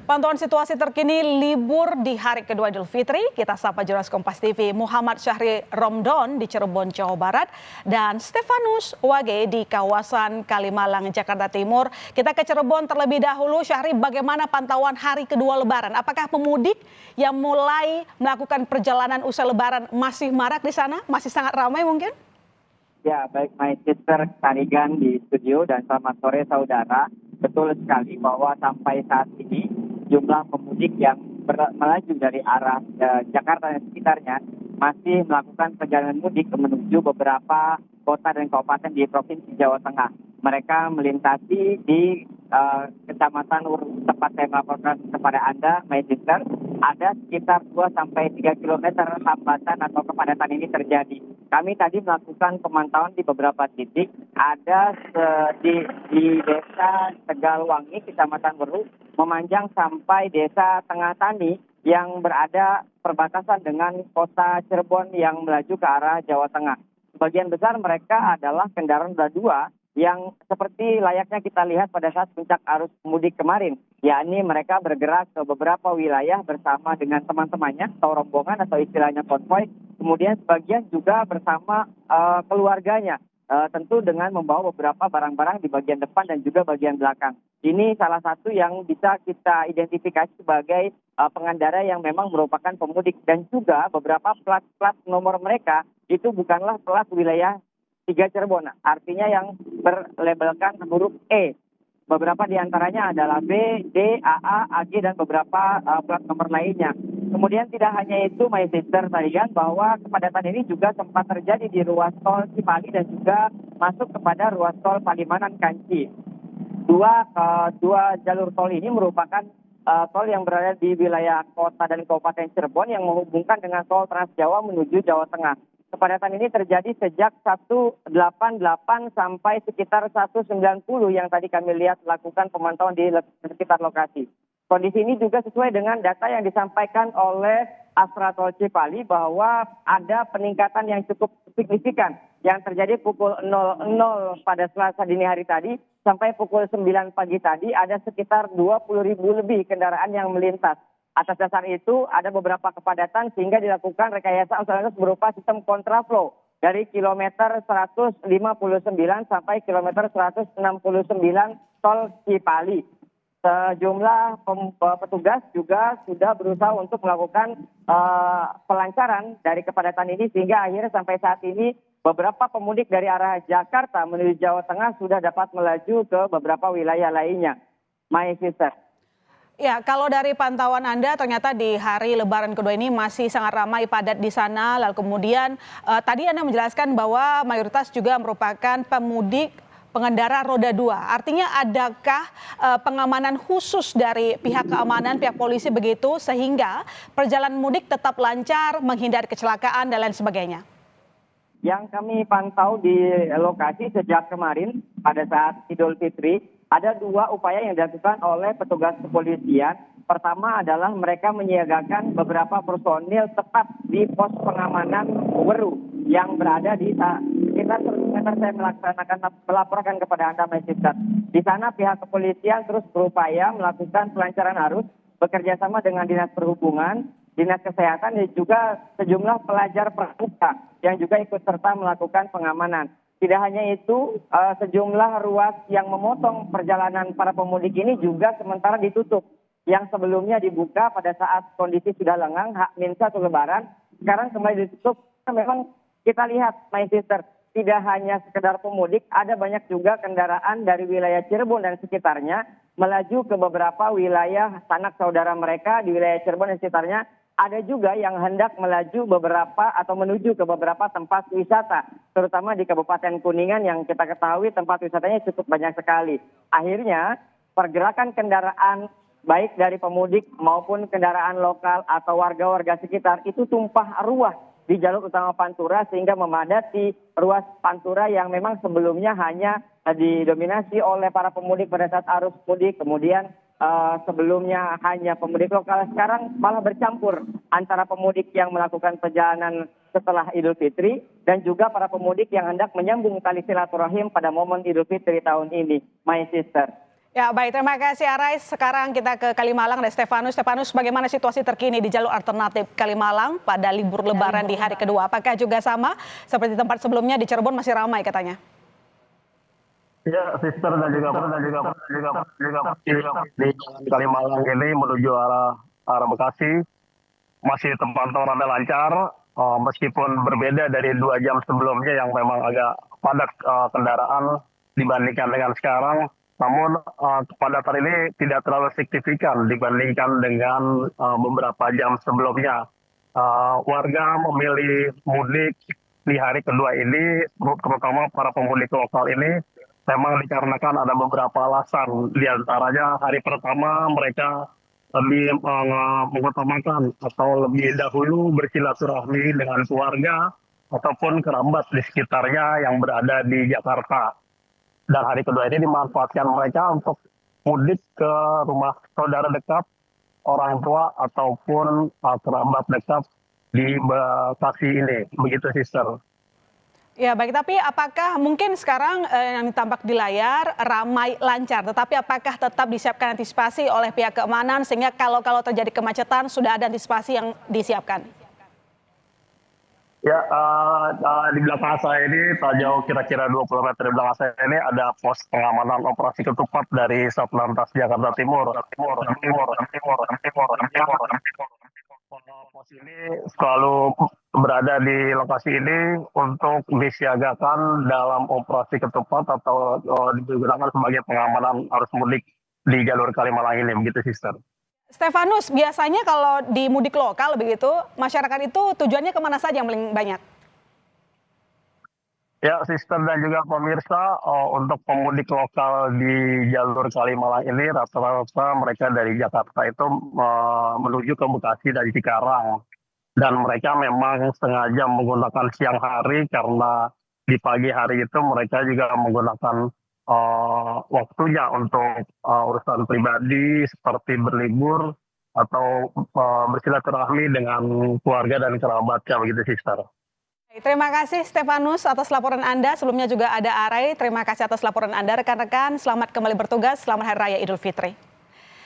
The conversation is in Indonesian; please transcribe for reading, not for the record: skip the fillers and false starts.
Pantauan situasi terkini libur di hari kedua Idul Fitri, kita sapa jurnalis Kompas TV Muhammad Syahri Romdon di Cirebon, Jawa Barat, dan Stefanus Wage di kawasan Kalimalang, Jakarta Timur. Kita ke Cirebon terlebih dahulu. Syahri, bagaimana pantauan hari kedua Lebaran? Apakah pemudik yang mulai melakukan perjalanan usai Lebaran masih marak di sana? Masih sangat ramai mungkin? Ya, baik my sister Tarigan di studio dan selamat sore saudara. Betul sekali bahwa sampai saat ini jumlah pemudik yang melaju dari arah Jakarta dan sekitarnya masih melakukan perjalanan mudik menuju beberapa kota dan kabupaten di Provinsi Jawa Tengah. Mereka melintasi di kecamatan tempat saya melaporkan kepada Anda, my sister, ada sekitar 2-3 kilometer hambatan atau kepadatan ini terjadi. Kami tadi melakukan pemantauan di beberapa titik, ada di desa Tegalwangi, kecamatan Weru, memanjang sampai desa Tengah Tani yang berada perbatasan dengan kota Cirebon yang melaju ke arah Jawa Tengah. Sebagian besar mereka adalah kendaraan roda 2 yang seperti layaknya kita lihat pada saat puncak arus mudik kemarin, yakni mereka bergerak ke beberapa wilayah bersama dengan teman-temannya atau rombongan atau istilahnya konvoy, kemudian sebagian juga bersama keluarganya, tentu dengan membawa beberapa barang-barang di bagian depan dan juga bagian belakang. Ini salah satu yang bisa kita identifikasi sebagai pengendara yang memang merupakan pemudik, dan juga beberapa plat nomor mereka itu bukanlah plat wilayah 3 Cirebon, artinya yang berlabelkan huruf E. Beberapa diantaranya adalah B, D, AA, AG, dan beberapa plat nomor lainnya. Kemudian tidak hanya itu, my sister, tadikan bahwa kepadatan ini juga sempat terjadi di ruas tol Cipali dan juga masuk kepada ruas tol Palimanan Kanci. Dua jalur tol ini merupakan tol yang berada di wilayah kota dan kabupaten Cirebon yang menghubungkan dengan tol Trans Jawa menuju Jawa Tengah. Kepadatan ini terjadi sejak 188 sampai sekitar 190 yang tadi kami lihat melakukan pemantauan di sekitar lokasi. Kondisi ini juga sesuai dengan data yang disampaikan oleh Astra Tol Cipali bahwa ada peningkatan yang cukup signifikan yang terjadi pukul 00 pada Selasa dini hari tadi sampai pukul 9 pagi tadi ada sekitar 20.000 lebih kendaraan yang melintas. Atas dasar itu ada beberapa kepadatan sehingga dilakukan rekayasa arus lalu lintas berupa sistem kontraflow dari kilometer 159 sampai kilometer 169 tol Cipali. Sejumlah petugas juga sudah berusaha untuk melakukan pelancaran dari kepadatan ini sehingga akhirnya sampai saat ini beberapa pemudik dari arah Jakarta menuju Jawa Tengah sudah dapat melaju ke beberapa wilayah lainnya. My sister. Ya, kalau dari pantauan Anda ternyata di hari Lebaran kedua ini masih sangat ramai padat di sana. Lalu kemudian tadi Anda menjelaskan bahwa mayoritas juga merupakan pemudik pengendara roda 2. Artinya adakah pengamanan khusus dari pihak keamanan, pihak polisi begitu sehingga perjalanan mudik tetap lancar, menghindari kecelakaan dan lain sebagainya? Yang kami pantau di lokasi sejak kemarin pada saat Idul Fitri, ada 2 upaya yang dilakukan oleh petugas kepolisian. Pertama adalah mereka menyiagakan beberapa personil tepat di pos pengamanan Weru yang berada di sekitar 100 meter saya melaporkan kepada Anda, my sister. Di sana pihak kepolisian terus berupaya melakukan pelancaran arus, bekerja sama dengan Dinas Perhubungan, Dinas Kesehatan, dan juga sejumlah pelajar pramuka yang juga ikut serta melakukan pengamanan. Tidak hanya itu, sejumlah ruas yang memotong perjalanan para pemudik ini juga sementara ditutup. Yang sebelumnya dibuka pada saat kondisi sudah lengang, H-1 Lebaran, sekarang kembali ditutup. Memang kita lihat, my sister, tidak hanya sekedar pemudik, ada banyak juga kendaraan dari wilayah Cirebon dan sekitarnya melaju ke beberapa wilayah sanak saudara mereka di wilayah Cirebon dan sekitarnya. Ada juga yang hendak melaju beberapa atau menuju ke beberapa tempat wisata, terutama di Kabupaten Kuningan yang kita ketahui tempat wisatanya cukup banyak sekali. Akhirnya pergerakan kendaraan baik dari pemudik maupun kendaraan lokal atau warga-warga sekitar itu tumpah ruah di jalur utama Pantura sehingga memadati ruas Pantura yang memang sebelumnya hanya didominasi oleh para pemudik pada saat arus mudik, kemudian sebelumnya hanya pemudik lokal, sekarang malah bercampur antara pemudik yang melakukan perjalanan setelah Idul Fitri dan juga para pemudik yang hendak menyambung tali silaturahim pada momen Idul Fitri tahun ini, my sister. Ya baik, terima kasih Arais. Sekarang kita ke Kalimalang dan Stefanus. Stefanus, bagaimana situasi terkini di jalur alternatif Kalimalang pada libur Lebaran di hari kedua? Apakah juga sama seperti tempat sebelumnya di Cirebon masih ramai katanya? Ya, sister dan juga di Kalimalang ini menuju arah Bekasi masih terpantau rada lancar, meskipun berbeda dari 2 jam sebelumnya yang memang agak padat kendaraan dibandingkan dengan sekarang. Namun kepadatan ini tidak terlalu signifikan dibandingkan dengan beberapa jam sebelumnya. Warga memilih mudik di hari kedua ini, terutama para pemudik lokal ini, memang dikarenakan ada beberapa alasan. Di antaranya hari pertama mereka lebih mengutamakan atau lebih dahulu bersilaturahmi dengan keluarga ataupun kerabat di sekitarnya yang berada di Jakarta. Dan hari kedua ini dimanfaatkan mereka untuk mudik ke rumah saudara dekat, orang tua ataupun kerabat dekat di Bekasi ini. Begitu, sister. Ya baik, tapi apakah mungkin sekarang yang tampak di layar ramai lancar, tetapi apakah tetap disiapkan antisipasi oleh pihak keamanan sehingga kalau terjadi kemacetan sudah ada antisipasi yang disiapkan? Ya, di belakang saya ini, tak jauh kira-kira 20 meter di belakang saya ini ada pos pengamanan operasi ketupat dari Satlantas Jakarta Timur. Pos ini selalu berada di lokasi ini untuk disiagakan dalam operasi ketupat atau digunakan sebagai pengamanan arus mudik di jalur Kalimalang ini, begitu, sister. Stefanus, biasanya kalau di mudik lokal begitu, masyarakat itu tujuannya kemana saja yang paling banyak? Ya, sister dan juga pemirsa, untuk pemudik lokal di jalur Kalimalang ini rata-rata mereka dari Jakarta itu menuju ke Bekasi dari Cikarang. Dan mereka memang sengaja menggunakan siang hari karena di pagi hari itu mereka juga menggunakan waktunya untuk urusan pribadi seperti berlibur atau bersilaturahmi dengan keluarga dan kerabatnya, begitu, sister. Terima kasih Stefanus atas laporan Anda. Sebelumnya juga ada Arai. Terima kasih atas laporan Anda rekan-rekan. Selamat kembali bertugas. Selamat Hari Raya Idul Fitri.